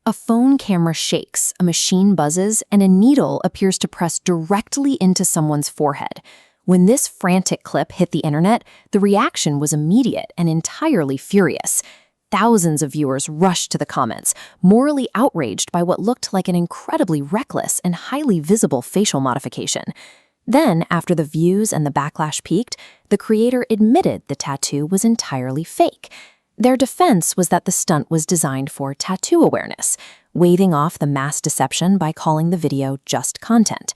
A phone camera shakes, a machine buzzes, and a needle appears to press directly into someone's forehead. When this frantic clip hit the internet, the reaction was immediate and entirely furious. Thousands of viewers rushed to the comments, morally outraged by what looked like an incredibly reckless and highly visible facial modification. Then, after the views and the backlash peaked, the creator admitted the tattoo was entirely fake. Their defense was that the stunt was designed for tattoo awareness, waving off the mass deception by calling the video just content.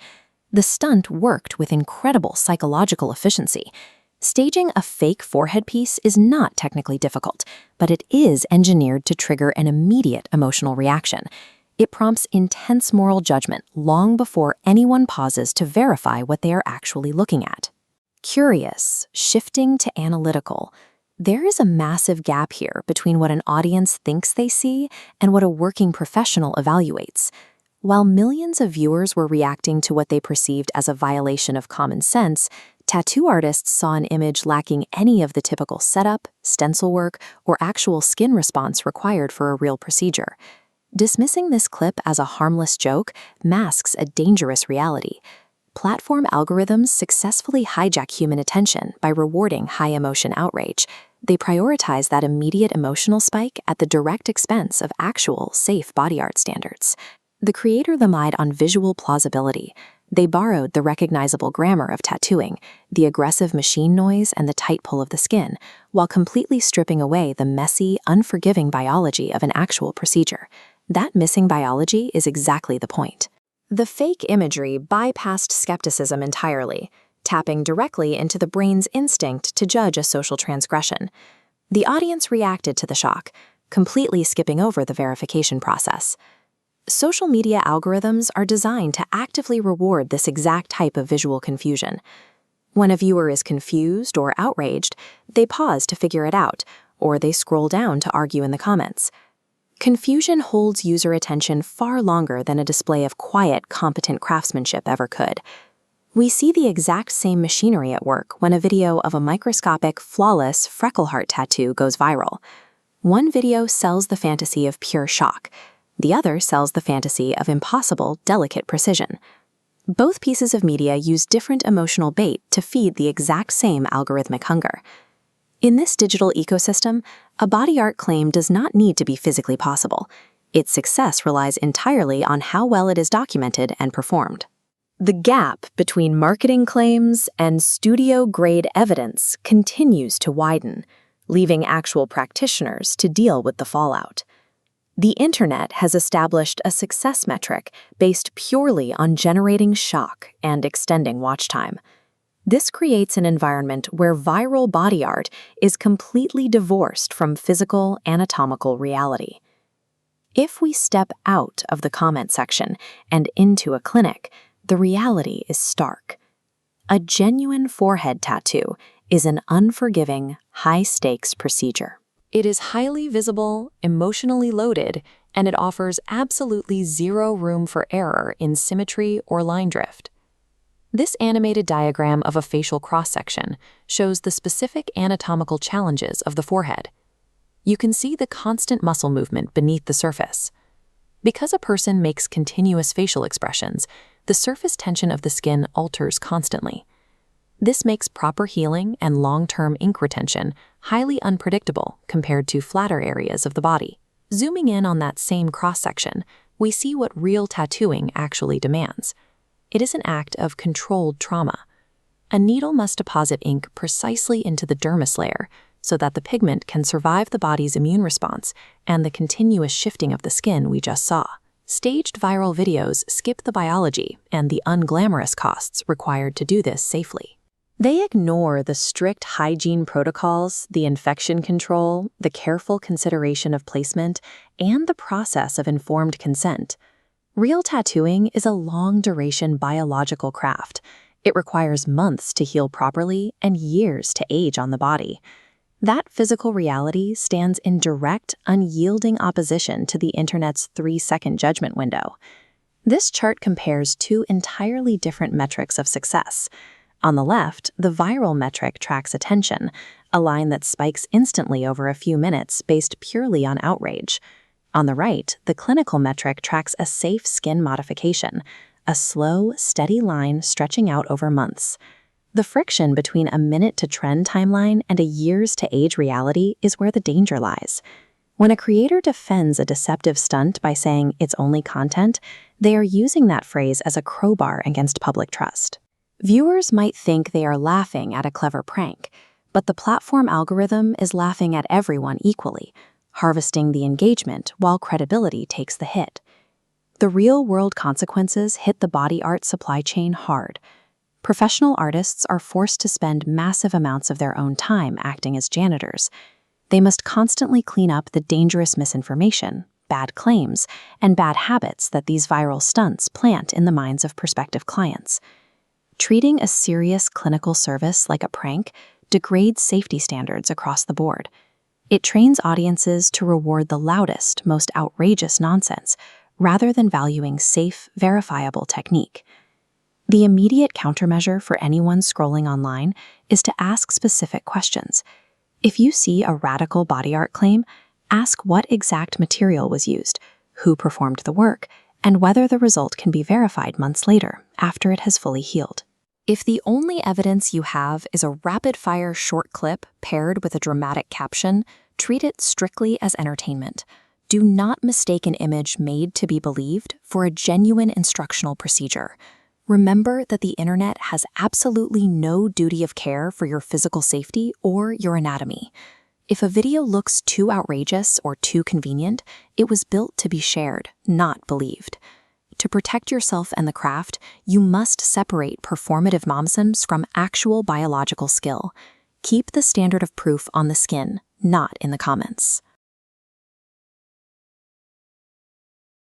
The stunt worked with incredible psychological efficiency. Staging a fake forehead piece is not technically difficult, but it is engineered to trigger an immediate emotional reaction. It prompts intense moral judgment long before anyone pauses to verify what they are actually looking at. Curious, shifting to analytical, there is a massive gap here between what an audience thinks they see and what a working professional evaluates. While millions of viewers were reacting to what they perceived as a violation of common sense, tattoo artists saw an image lacking any of the typical setup, stencil work, or actual skin response required for a real procedure. Dismissing this clip as a harmless joke masks a dangerous reality. Platform algorithms successfully hijack human attention by rewarding high-emotion outrage. They prioritize that immediate emotional spike at the direct expense of actual, safe body art standards. The creator relied on visual plausibility. They borrowed the recognizable grammar of tattooing, the aggressive machine noise, and the tight pull of the skin, while completely stripping away the messy, unforgiving biology of an actual procedure. That missing biology is exactly the point. The fake imagery bypassed skepticism entirely, tapping directly into the brain's instinct to judge a social transgression. The audience reacted to the shock, completely skipping over the verification process. Social media algorithms are designed to actively reward this exact type of visual confusion. When a viewer is confused or outraged, they pause to figure it out, or they scroll down to argue in the comments. Confusion holds user attention far longer than a display of quiet, competent craftsmanship ever could. We see the exact same machinery at work when a video of a microscopic, flawless freckle heart tattoo goes viral. One video sells the fantasy of pure shock. The other sells the fantasy of impossible, delicate precision. Both pieces of media use different emotional bait to feed the exact same algorithmic hunger. In this digital ecosystem, a body art claim does not need to be physically possible. Its success relies entirely on how well it is documented and performed. The gap between marketing claims and studio-grade evidence continues to widen, leaving actual practitioners to deal with the fallout. The internet has established a success metric based purely on generating shock and extending watch time. This creates an environment where viral body art is completely divorced from physical, anatomical reality. If we step out of the comment section and into a clinic, the reality is stark. A genuine forehead tattoo is an unforgiving, high-stakes procedure. It is highly visible, emotionally loaded, and it offers absolutely zero room for error in symmetry or line drift. This animated diagram of a facial cross-section shows the specific anatomical challenges of the forehead. You can see the constant muscle movement beneath the surface. Because a person makes continuous facial expressions, the surface tension of the skin alters constantly. This makes proper healing and long-term ink retention highly unpredictable compared to flatter areas of the body. Zooming in on that same cross-section, we see what real tattooing actually demands. It is an act of controlled trauma. A needle must deposit ink precisely into the dermis layer so that the pigment can survive the body's immune response and the continuous shifting of the skin we just saw. Staged viral videos skip the biology and the unglamorous costs required to do this safely. They ignore the strict hygiene protocols, the infection control, the careful consideration of placement, and the process of informed consent. Real tattooing is a long-duration biological craft. It requires months to heal properly and years to age on the body. That physical reality stands in direct, unyielding opposition to the internet's 3-second judgment window. This chart compares two entirely different metrics of success. On the left, the viral metric tracks attention, a line that spikes instantly over a few minutes based purely on outrage. On the right, the clinical metric tracks a safe skin modification, a slow, steady line stretching out over months. The friction between a minute-to-trend timeline and a years-to-age reality is where the danger lies. When a creator defends a deceptive stunt by saying it's only content, they are using that phrase as a crowbar against public trust. Viewers might think they are laughing at a clever prank, but the platform algorithm is laughing at everyone equally, harvesting the engagement while credibility takes the hit. The real-world consequences hit the body art supply chain hard. Professional artists are forced to spend massive amounts of their own time acting as janitors. They must constantly clean up the dangerous misinformation, bad claims, and bad habits that these viral stunts plant in the minds of prospective clients. Treating a serious clinical service like a prank degrades safety standards across the board. It trains audiences to reward the loudest, most outrageous nonsense, rather than valuing safe, verifiable technique. The immediate countermeasure for anyone scrolling online is to ask specific questions. If you see a radical body art claim, ask what exact material was used, who performed the work, and whether the result can be verified months later, after it has fully healed. If the only evidence you have is a rapid-fire short clip paired with a dramatic caption, treat it strictly as entertainment. Do not mistake an image made to be believed for a genuine instructional procedure. Remember that the internet has absolutely no duty of care for your physical safety or your anatomy. If a video looks too outrageous or too convenient, it was built to be shared, not believed. To protect yourself and the craft, you must separate performative nonsense from actual biological skill. Keep the standard of proof on the skin, not in the comments.